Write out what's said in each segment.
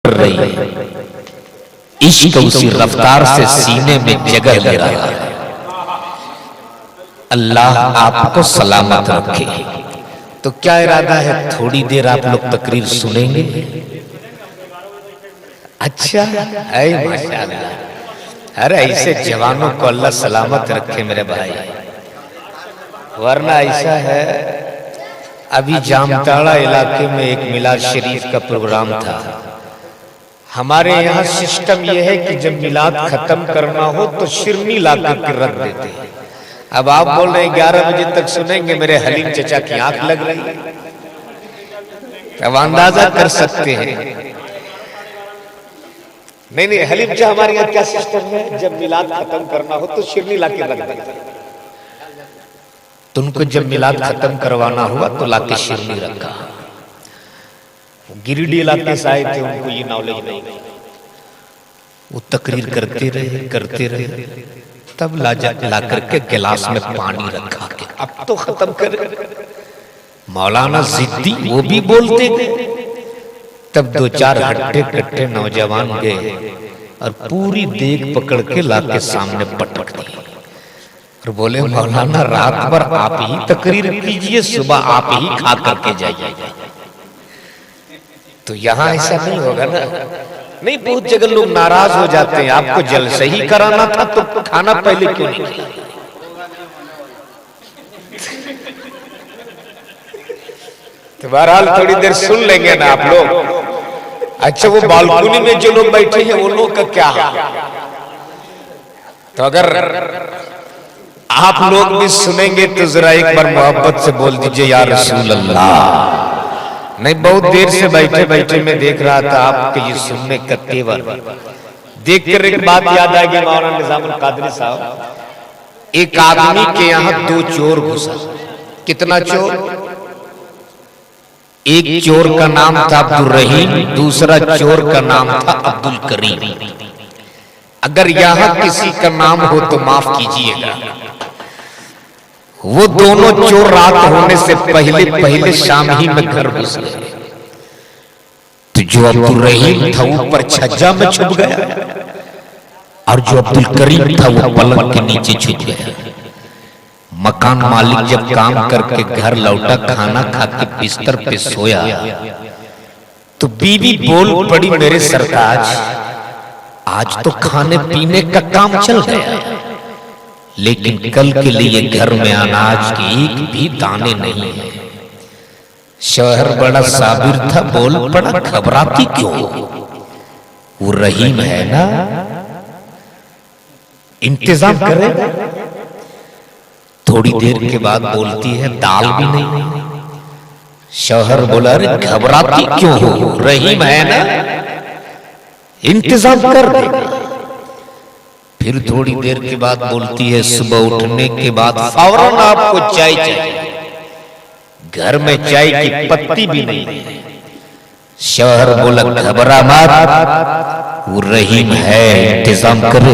रही है, इश्क उसी रफ्तार से सीने में जगह ले रहा है। अल्लाह आपको सलामत रखे। तो क्या इरादा है, थोड़ी देर आप लोग तकरीर सुनेंगे? अच्छा है, माशाअल्लाह। अरे ऐसे जवानों को अल्लाह सलामत रखे मेरे भाई, वरना ऐसा है। अभी जामताड़ा इलाके में एक मिलाद शरीफ का प्रोग्राम था। हमारे यहाँ सिस्टम यह है कि जब मिलाद खत्म करना हो तो शिरनी ला के रख देते हैं। अब आप बोल रहे हैं 11 बजे तक सुनेंगे, मेरे हलीम चचा की आंख लग रही है। अब अंदाजा कर सकते हैं। नहीं, हलीम चचा हमारे यहाँ क्या सिस्टम है, जब मिलाद खत्म करना हो तो शिरनी ला के रख देते हैं। तो उनको जब मिलाद खत्म करवाना हुआ तो लाके शिरनी रखा। गिरिडीह इलाके से आए थे, उनको ये नॉलेज नहीं। वो तकरीर करते रहे, तब ला करके गिलास में पानी रखा के अब तो खत्म कर। मौलाना जिद्दी वो भी बोलते गए। तब 2-4 हट्टे कट्टे नौजवान गए और पूरी देग पकड़ के लाके सामने पटक दी और बोले, मौलाना रात भर आप ही तकरीर कीजिए, सुबह आप ही खा करके जाइए। तो यहाँ ऐसा नहीं होगा ना। नहीं, बहुत जगह लोग नाराज हो जाते हैं, आपको जलसे ही कराना था तो खाना पहले क्यों नहीं किया? तो बहरहाल थोड़ी देर सुन लेंगे ना आप लोग। अच्छा, वो बालकनी में जो लोग बैठे हैं वो लोग का क्या हाल? तो अगर आप लोग भी सुनेंगे तो जरा एक बार मोहब्बत से बोल दीजिए, या रसूल अल्लाह। नहीं, बहुत देर से बैठे बैठे मैं देख रहा था आपके ये सुनने का तेवर देख कर एक बात याद आ गई। मौलाना निजामुल कादरी साहब, एक आदमी के यहाँ 2 चोर घुसा। कितना चोर? एक चोर का नाम था अब्दुल रहीम, दूसरा चोर का नाम था अब्दुल करीम। अगर यहाँ किसी का नाम हो तो माफ कीजिएगा। वो दोनों चोर रात होने से पहले शाम ही में घर घुस गए। तो जो अब्दुल रहीम था वो ऊपर छज्जा में छुप गया और जो अब्दुल करीम था वो पलंग के नीचे छुप गया। मकान मालिक जब काम करके घर लौटा, खाना खा के बिस्तर पे सोया तो बीवी बोल पड़ी, मेरे सरताज आज तो खाने पीने का काम चल गया, लेकिन कल के लिए घर में अनाज के एक भी दाने नहीं है। शौहर बड़ा साबिर था, बोल पड़ा, घबराती क्यों? वो रहीम है ना, इंतजाम करेगा। थोड़ी देर के बाद बोलती है, दाल भी नहीं। शौहर बोला, अरे घबराती क्यों हो, रहीम है ना, इंतजाम कर देगा। फिर थोड़ी देर के बाद बोलती है, सुबह उठने के बाद फौरन आपको चाय चाहिए, घर में चाय की पत्ती भी नहीं है। शौहर बोला, घबरा मत, वो रहीम है, इंतजाम करे।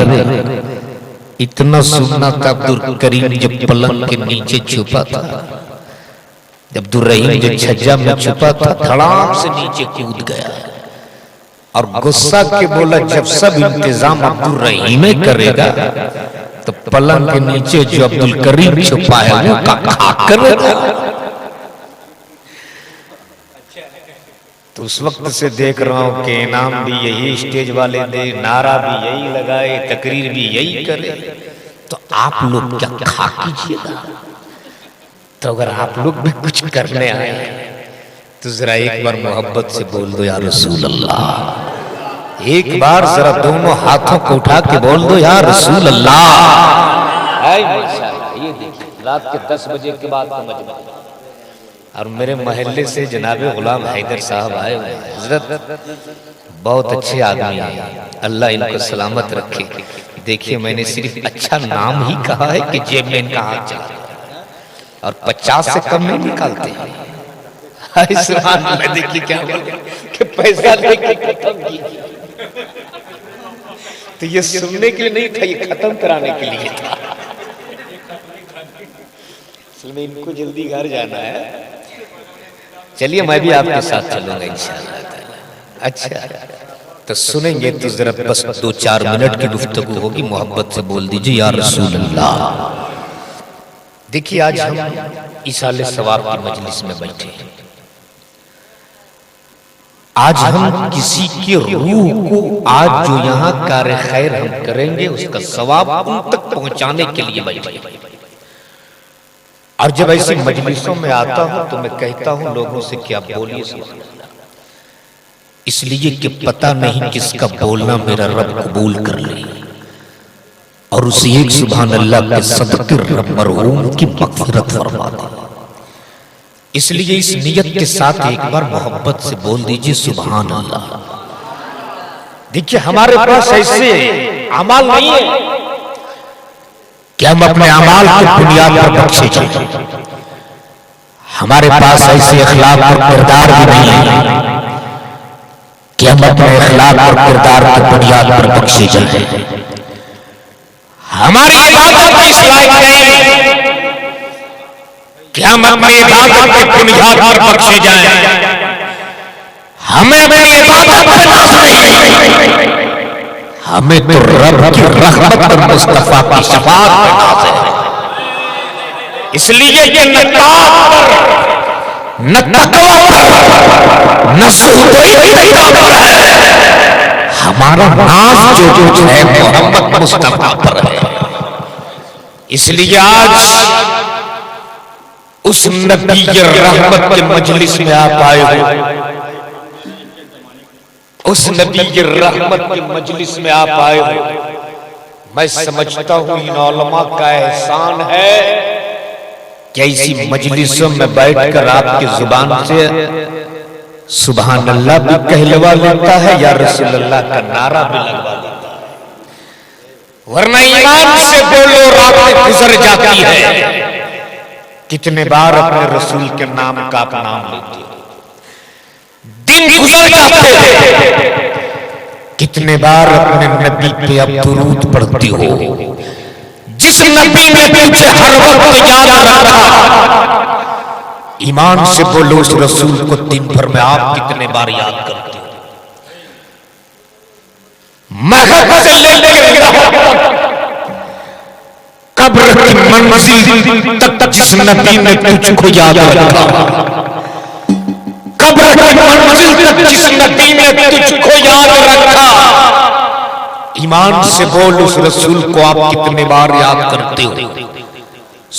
इतना सुनना था, अब्दुल करीम जब पलंग के नीचे छुपा था, जब अब्दुल रहीम जो छज्जा में छुपा था, धड़ाम से नीचे कूद गया और गुस्सा के बोला, जब सब इंतजाम अब्दुल रहीम करेगा तो पलंग के नीचे जो अब्दुल करीम छुपा है वो खा करेगा। तो उस वक्त से देख रहा हूं कि इनाम भी यही स्टेज वाले दे, नारा भी यही लगाए, तकरीर भी यही करे। तो आप लोग क्या खा कीजिएगा? तो अगर आप लोग भी कुछ करने आए तो जरा एक बार मोहब्बत से बोल दो, या रसूल अल्लाह। एक बार जरा दोनों हाथों को उठा के बोल दो, या रसूल अल्लाह। ये देखिए, रात के 10 बजे के बाद का मजमा, और मेरे मोहल्ले से जनाब गुलाम हैदर साहब आए हुए। हजरत बहुत अच्छे आदमी हैं, अल्लाह इनको सलामत रखे। देखिए, मैंने सिर्फ अच्छा नाम ही कहा है कि जेब में इनका हाथ चला और 50 से कम नहीं निकालते हैं। देखिए क्या बोल कि पैसा लेके खत्म किया। तो ये सुनने के लिए नहीं था, ये खत्म कराने के लिए था। असल में इनको जल्दी घर जाना है। चलिए, मैं भी आपके साथ चलूंगा इंशाअल्लाह। अच्छा, तो सुनेंगे तो जरा बस 2-4 मिनट की गुफ्तगू होगी, मोहब्बत से बोल दीजिए या रसूल अल्लाह। देखिए आज हम इसाले सवाब की मजलिस में बैठे हैं। आज हम किसी की रूह को आज जो यहाँ कार्य खैर हम करेंगे उसका सवाब उन तक पहुंचाने के लिए बैठे हैं। और जब ऐसी मजलिसों में आता हूं तो मैं कहता हूं लोगों से क्या बोलिए, इसलिए कि पता नहीं किसका बोलना मेरा रब कबूल कर ले और उस एक सुभान अल्लाह के सदके रब मरहूम की मग़फ़िरत फरमा दे। इसलिए इस नियत के साथ एक बार मोहब्बत से बोल दीजिए सुभान अल्लाह। देखिए हमारे पास ऐसे अमाल नहीं है कि हम अपने अमाल की बुनियाद पर बख्शे जाएं। हमारे पास ऐसे अखलाक और किरदार भी नहीं है कि हम अपने अखलाक और किरदार की बुनियाद पर बख्शे जाएं। हमारी इबादत भी इस लायक नहीं कि हम अपनी इबादत की बुनियाद पर बख्शे जाएं। हमें अपनी इबादत पर नाज़ नहीं, हमें तो रब की रहमत और मुस्तफा की शफाअत पर नाज़ है। इसलिए ये न ताक़त पर, न तक़वा पर, न सुहबत पर है। हमारा नाज़ जो कुछ है मोहम्मद मुस्तफा पर है। इसलिए आज उस नबी की रहमत के मजलिस में आप आए हो, उस नबी की रहमत के मजलिस में आप आए हो। मैं समझता हूं इन उलमा का एहसान है कि ऐसी मजलिसों में बैठकर आपकी जुबान से सुभान अल्लाह भी कहलवा लेता है या रसूल अल्लाह का नारा भी लगवा लेता है। वरना ईमान से बोलो रात गुजर जाती है। कितने बार अपने रसूल के नाम का आप नाम लेते हो, दिन गुजर जाते हैं। कितने बार अपने नबी पे आप दुरूद पढ़ते हो, जिस नबी ने तुझे हर वक्त याद रखा। ईमान से बोलो उस रसूल को दिन भर में आप कितने बार याद करते हो। महक से लेकर कब्र की मंजिल तक जिस नबी ने तुझको याद रखा, कब्र की मंजिल तक जिस नबी ने तुझको याद रखा। ईमान से बोल उस रसूल को आप कितने बार याद करते हो।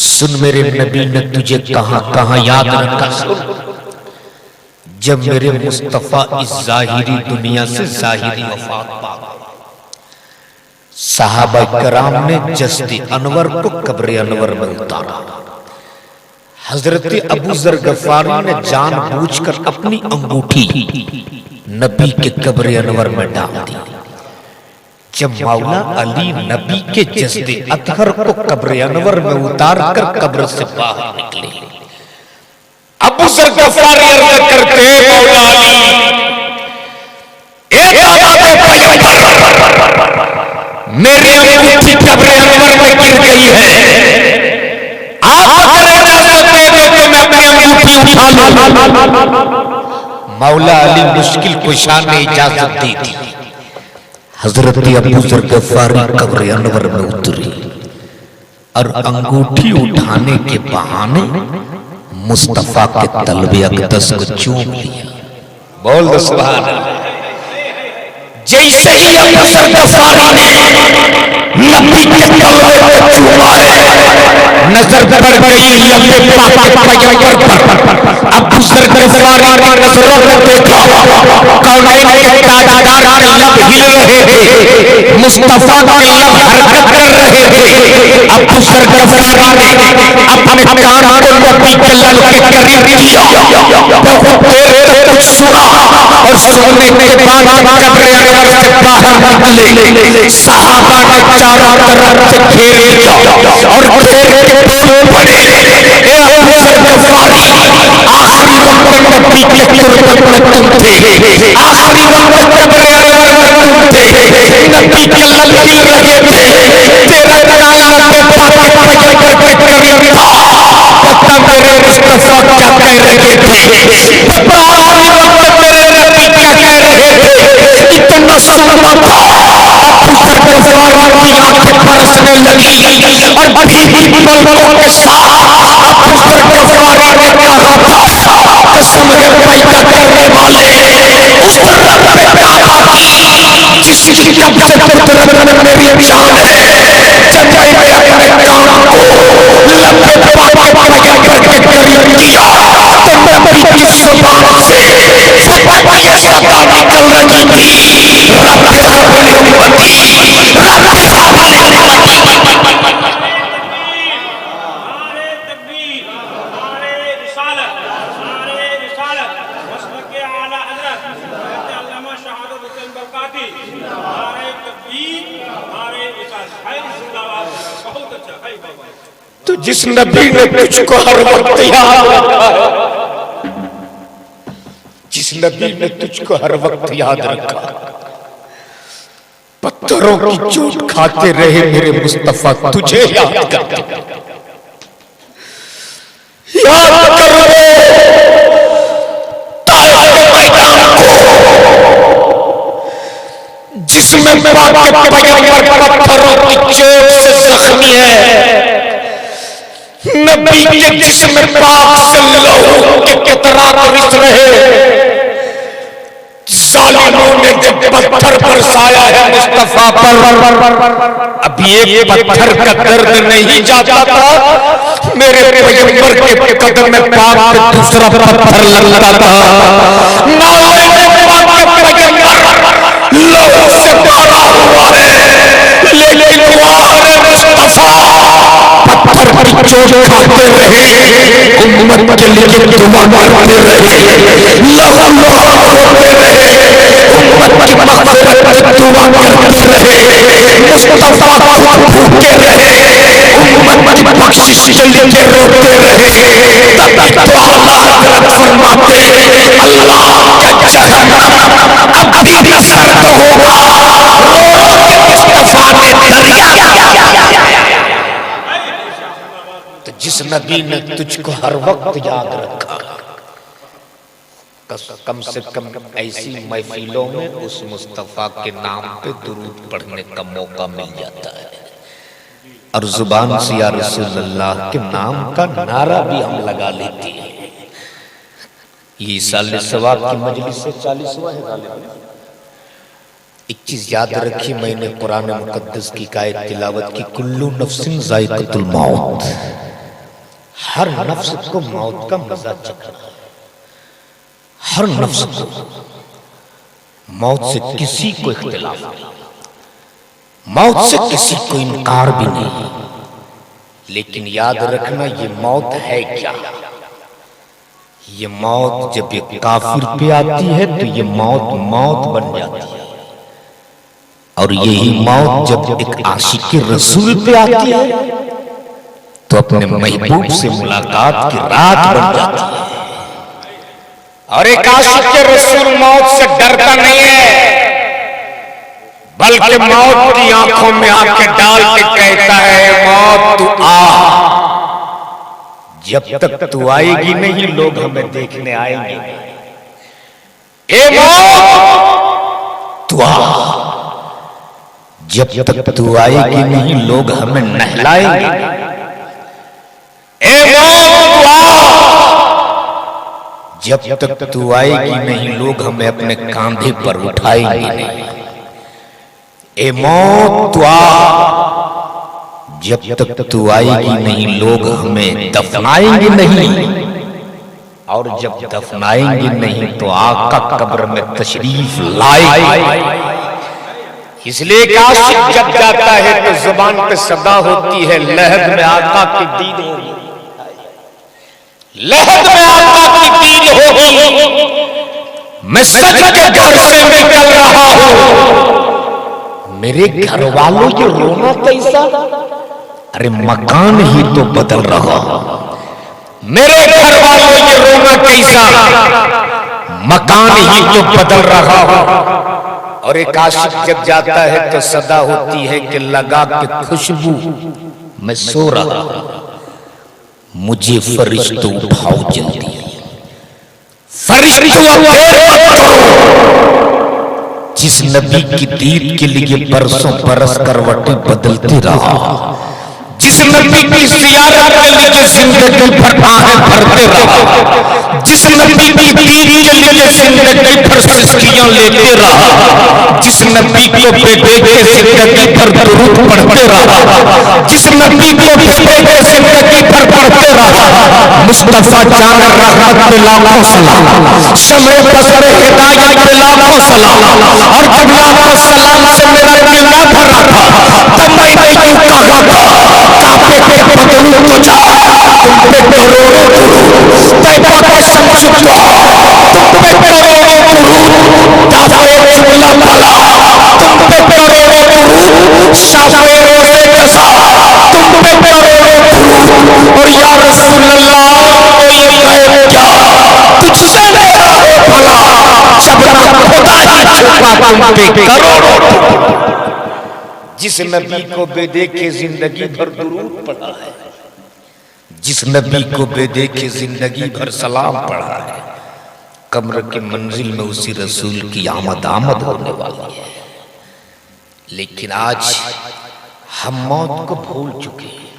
सुन मेरे नबी ने तुझे कहां कहां याद रखा। जब मेरे मुस्तफा इस जाहिरी दुनिया से जाहिरी वफात पा गए, सहाबा कराम ने जस्द अनवर को कब्र अनवर में उतारा। हजरत अबू जर गफारी ने जानबूझकर अपनी अंगूठी नबी के कब्र अनवर में डाल दी। जब मौला अली नबी के जस्द अतहर को कब्र अनवर में उतार कर कब्र से बाहर निकले, अबू जर गफारी अर्ज करते मौला अली, मेरी अंगूठी कब्र अनवर में गिर गई है, आप अगर इजाजत दे दो तो मैं अपनी अंगूठी उठा लूं। मौला अली मुश्किल कुशा ने इजाजत दी थी। हजरत अबू जर गफारी कब्र अनवर में उतरी और अंगूठी उठाने के बहाने मुस्तफा के तलबे अक़दस को चूम लिया। बोल दो सुभान अल्लाह। जैसे ही अबू जर गफारी ने नबी के तलबे को चूमा है, नजर पड़ गई लंबे पाक पैगंबर पर। अबू जर गफारी ने नजरों में देखा, कौनैन के ताजदार के लब हिल रहे थे, मुस्तफा के लब हरकत कर रहे थे। अबू जर गफारी ने अपने कान को नबी के लब के करीब किया, बहुत देर तक कुछ सुना और सुनने के बाद कब्र अनवर से बाहर निकले। सहाबा ने चारों तरफ से घेर लिया और घेर के बोल पड़े, ए अबू जर गफारी, आखिरी वक्त नबी के कुर्बत में तुम थे, आखिरी वक्त कब्र अनवर में तुम थे, नबी के लब हिल रहे थे, तेरा कान पे पाक पैगंबर के करीब था। पता मेरे मुस्तफा क्या कह रहे थे, पता आखिरी वक्त मेरे नबी क्या कह रहे थे। इतना आंखें बरसने लगी और भीगी पलकों के साथ कसम है पैदा करने वाले उस रब पे दावा की जिसकी जब से कुदरत में मेरी जान है, जब मैंने अपने काम को लंबे पाक पैगंबर के करीब किया तो नबी की जुबान से फटक ये सदा निकल रही थी, रब सामने उम्मती, रब सामने उम्मती। तो जिस नबी ने तुझको हर वक्त याद रखा है, जिस नबी ने तुझको हर वक्त याद रखा, पत्थरों की चोट खाते रहे मेरे मुस्तफा तुझे याद करते, याद करो ताइफ के मैदान को जिसमें पाक पैगंबर पत्थरों की चोट से जख्मी है, नबी के जिस्म पाक से लहू के कतरात रिस रहे, जालिमों ने जब पत्थर बरसाया है मुस्तफा पर, अब ये पत्थर का दर्द नहीं जाता था, मेरे पैगंबर के कदम में पाक पे दूसरा पत्थर लगता था। नाले में पाक के पैगंबर लहू से भरा हुआ है, लेकिन तुम्हारे मुस्तफा पत्थर की चोट खाते रहे, उम्मत के लिए दुआ मांगते रहे, लहू होते रहे, उम्मत की मग़फ़िरत की दुआ करते रहे, मुस्तफा भूखे रहे, उम्मत की बख्शिश के लिए रोते रहे। तब तो आला हज़रत फरमाते अल्लाह का जहन्नम अब भी न सर्द होगा, रो के मुस्तफा ने दरिया। तो जिस नबी ने तुझको हर वक्त याद रखा, कम से कम ऐसी महफिलों में उस मुस्तफा के नाम पे दुरूद पढ़ने का मौका मिल जाता है और जुबान से या रसूलुल्लाह के नाम का नारा भी हम लगा लेते हैं। ये साल सवाब की मजलिस से 40वां है। एक चीज याद रखी, मैंने कुरान मुकद्दस की आयत तिलावत की, कुल्लू नफ्सिन ज़ाइक़तुल मौत, हर नफ्स को मौत का मजा चखना है, हर नफ्स को मौत से किसी को इख्तिलाफ नहीं, मौत से किसी को इनकार भी नहीं, लेकिन याद रखना ये मौत है क्या। ये मौत जब एक काफिर पे आती है तो ये मौत मौत बन जाती है, और यही मौत जब एक आशिक रसूल पे आती है तो अपने महबूब से मुलाकात की रात बन जाती है। और एक आशिक रसूल मौत से डरता नहीं है, बल्कि मौत की आंखों में आंखें डाल के कहता है मौत तू आ, जब तक तू आएगी नहीं लोग हमें देखने आएंगे, ए मौत तू आ, जब तक तू आएगी नहीं लोग हमें नहलाएंगे, ए मौत तू आ, जब तक तू आएगी नहीं लोग हमें अपने कांधे पर उठाएंगे नहीं, ए मौत तू आ, जब तक तू आएगी नहीं लोग हमें दफनाएंगे नहीं, और जब दफनाएंगे नहीं तो आका कब्र में तशरीफ लाएंगे। इसलिए आशिक जब जाता है तो जुबान पे सदा होती है लहद में आका की दीद होगी, लहद में आका की दीद होगी। मैं सच के घर से निकल रहा हूं, मेरे घर वालों ये रोना कैसा, अरे मकान ही तो बदल रहा, मेरे घर वालों ये रोना कैसा, मकान ही तो बदल रहा। और एक आशिक जब जाता है तो सदा होती है कि लगा के खुशबू मैं सो रहा, मुझे फरिश्तों उठाओ जल्दी, फरिश्तों देर मत करो, जिस नबी की दीद के लिए बरसों बरस करवटें बदलते रहा, जिस नबी की ज़ियारत के लिए जिंदगी भर आहें भरते रहा, जिस नबी की दीद के लिए जिंदगी भर सिस्कियां लेते रहा, जिस नबी को बेटे के जिंदगी भर दुरूद पढ़ते रहा, जिस नबी को बेटे के जिंदगी भर पढ़ते रहा, मुस्तफा जान रहमत पे लाखों सलाम, शमे बसर हिदायत पे लाखों सलाम। और जब लाखों सलाम से मेरा दिल ना भरा था, तब मैंने यूं कहा था, काबे के बदलू तो जा, तुम पे करोड़ों दुरूद, तैबा के शम्स दुआ, तुम पे करोड़ों दुरूद, जाफे जुमला भला, तुम पे करोड़ों दुरूद, शाफे रोज़े कसा, तुम पे करोड़ों दुरूद। और या रसूल अल्लाह कोई कहे क्या, तुझसे मेरा हो भला, जब तक खुदा ही छुपा तुम पे करोड़ों दुरूद। जिस नबी को बेदेखे जिंदगी भर दुरूद पढ़ा है, जिस नबी को बेदेखे जिंदगी भर सलाम पढ़ा है, कब्र की मंजिल में उसी रसूल की आमद होने वाली है। लेकिन आज हम मौत को भूल चुके हैं।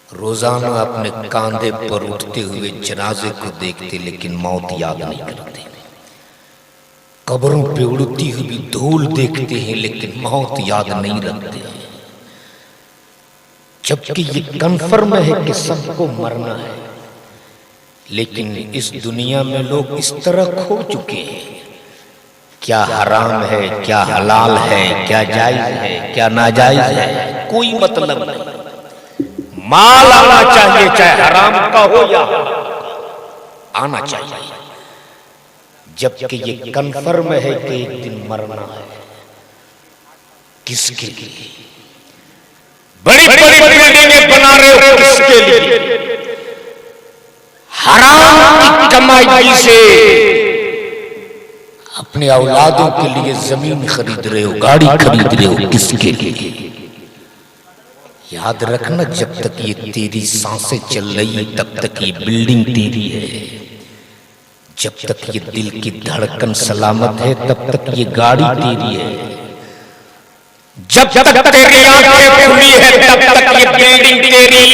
रोजाना अपने कांधे पर उठते हुए जनाजे को देखते, लेकिन मौत याद नहीं करते। कब्रों पे उड़ती हुई धूल देखते हैं, लेकिन मौत याद नहीं रखते। जबकि ये कन्फर्म है कि सबको मरना है, लेकिन इस दुनिया में लोग इस तरह खो चुके हैं। क्या हराम है, क्या हलाल है, क्या जायज है, क्या नाजायज है, कोई मतलब नहीं। माल आना चाहिए, चाहे हराम का हो या आना चाहिए। जबकि ये कन्फर्म है कि एक दिन मरना है। किसके लिए? बड़ी बड़ी बिल्डिंगें बना रहे हो, किसके लिए? हराम की कमाई से अपने औलादों के लिए जमीन खरीद रहे हो, गाड़ी खरीद रहे हो, किसके लिए? याद रखना, जब तक ये तेरी सांसें चल रही है तब तक ये बिल्डिंग तेरी है। जब तक ये दिल की धड़कन सलामत है तब तक ये गाड़ी तेरी है। जब तक तेरी आंखें खुली है तब तक ये बिल्डिंग तेरी।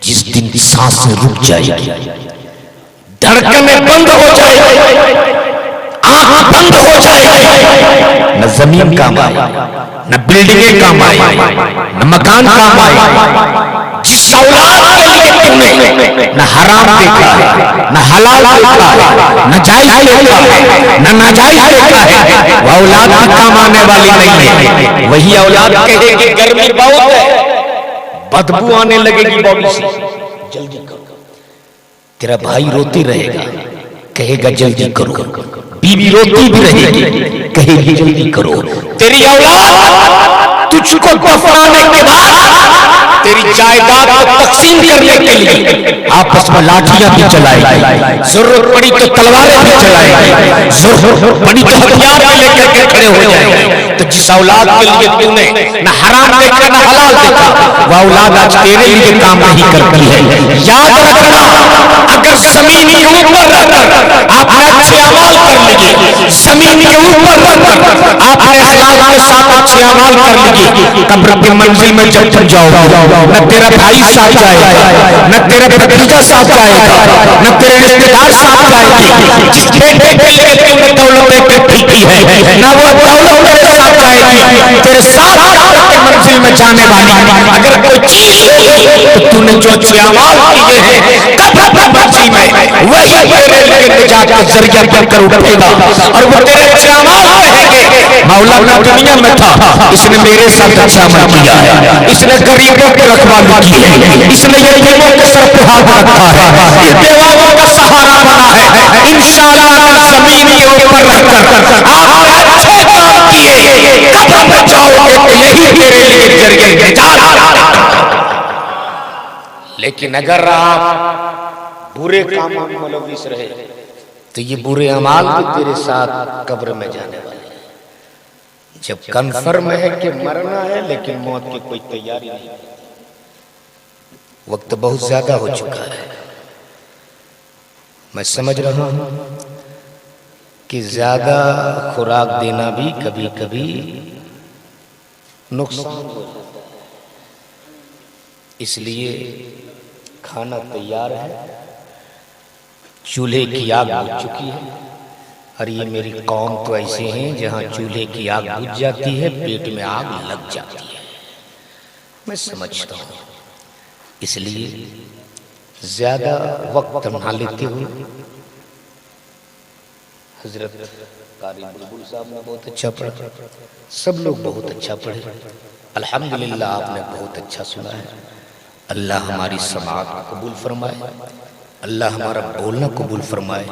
जिस दिन सांसें रुक जाएगी, धड़कनें बंद हो जाएगी, आंख बंद हो जाएगी, न जमीन काम आए, न बिल्डिंगें काम आए, न मकान काम आए। जिस औलाद के लिए तुमने न हराम देखा है, न हलाल देखा है, न जायज देखा है, न नाजायज देखा है, वह औलाद भी काम आने वाली नहीं है। वही औलाद कहेगी गर्मी बहुत है, बदबू आने लगेगी बॉडी से, जल्दी करो। तेरा भाई रोती रहेगा, कहेगा जल्दी करो। बीवी रोती भी रहेगी, कहेगी जल्दी करो। तेरी औलाद तुझको दफनाने के बाद तेरी जायदाद को तकसीम करने के लिए आपस में लाठियां भी चलाएगी, जरूरत पड़ी तो तलवारें भी चलाएगी, जरूरत पड़ी तो हथियार भी लेकर के खड़े हो जाएंगे। तो जिस औलाद के लिए तूने न हराम देखा न हलाल देखा, वह औलाद आज तेरे लिए काम नहीं करती है। याद रखना, अगर जमीन के ऊपर रहकर आपने अच्छे अमाल कर लिए, जमीन के ऊपर रहकर आपने हलाल के साथ अच्छे अमाल कर लिए, कब्र की मंजिल में जब तक जाओगे, न तेरा भाई साथ जाएगा, न तेरा भतीजा साथ जाएगा, न तेरे रिश्तेदार साथ जाएंगे। जिस बेटे के लिए तुमने दौलत इकट्ठी की है, न वो दौलत तेरे साथ जाएगी, तेरे साथ के मंजिल में जाने वाली अगर कोई चीज होगी तो तूने जो अच्छे अमाल किए हैं कब्र की मंजिल में वही तेरे लिए निजात का जरिया बनकर उठेगा। और वो तेरे अच्छे अमाल कहेंगे, मौला ना दुनिया में था, इसने मेरे साथ अच्छा अमल किया है, इसने गरीबों की रखवाली की है, इसने यतीमों के सर पे हाथ रखा है, ये बेवाओं का सहारा बना है। इंशाअल्लाह जमीन के ऊपर रहकर आपने अच्छे काम किए, कब्र में जाओगे तो यही तेरे लिए जरिए निजात। लेकिन अगर आप बुरे कामों में मुलव्विस रहे तो ये बुरे अमाल भी तेरे साथ कब्र में जाने वाले हैं। जब कन्फर्म है कि मरना है, लेकिन मौत की कोई तैयारी नहीं, वक्त बहुत ज्यादा हो चुका है। मैं समझ रहा हूं कि ज्यादा खुराक देना भी कभी कभी नुकसान हो जाता है। इसलिए खाना तैयार है, चूल्हे की आग बुझ चुकी है। और ये मेरी कौम तो ऐसे हैं जहाँ चूल्हे की आग बुझ जाती है, पेट में आग लग जाती है, मैं समझता हूँ। इसलिए ज्यादा वक्त ना लेते हुए हजरत कारी बुलबुल साहब ने बहुत अच्छा पढ़ा, सब लोग बहुत अच्छा पढ़े, अल्हम्दुलिल्लाह आपने बहुत अच्छा सुना है। अल्लाह हमारी समाअत को कबूल फरमाए, अल्लाह हमारा बोलना कबूल फरमाए।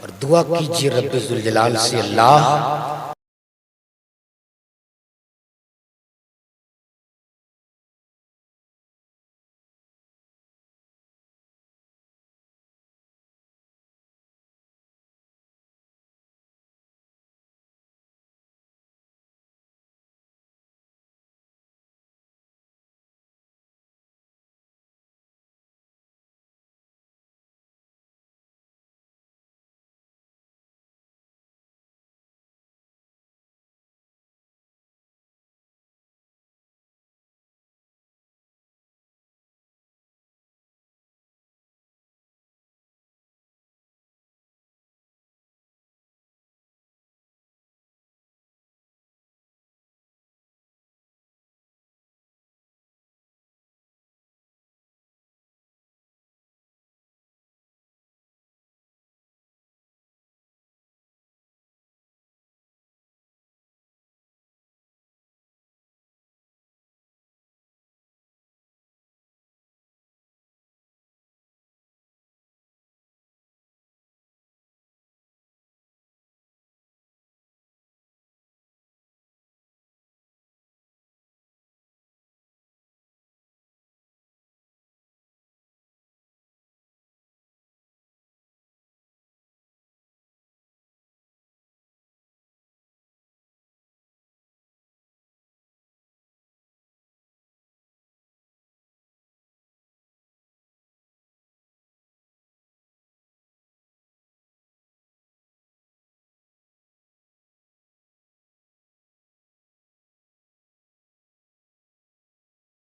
और दुआ कीजिए रब्बे जुल जलाल से, अल्लाह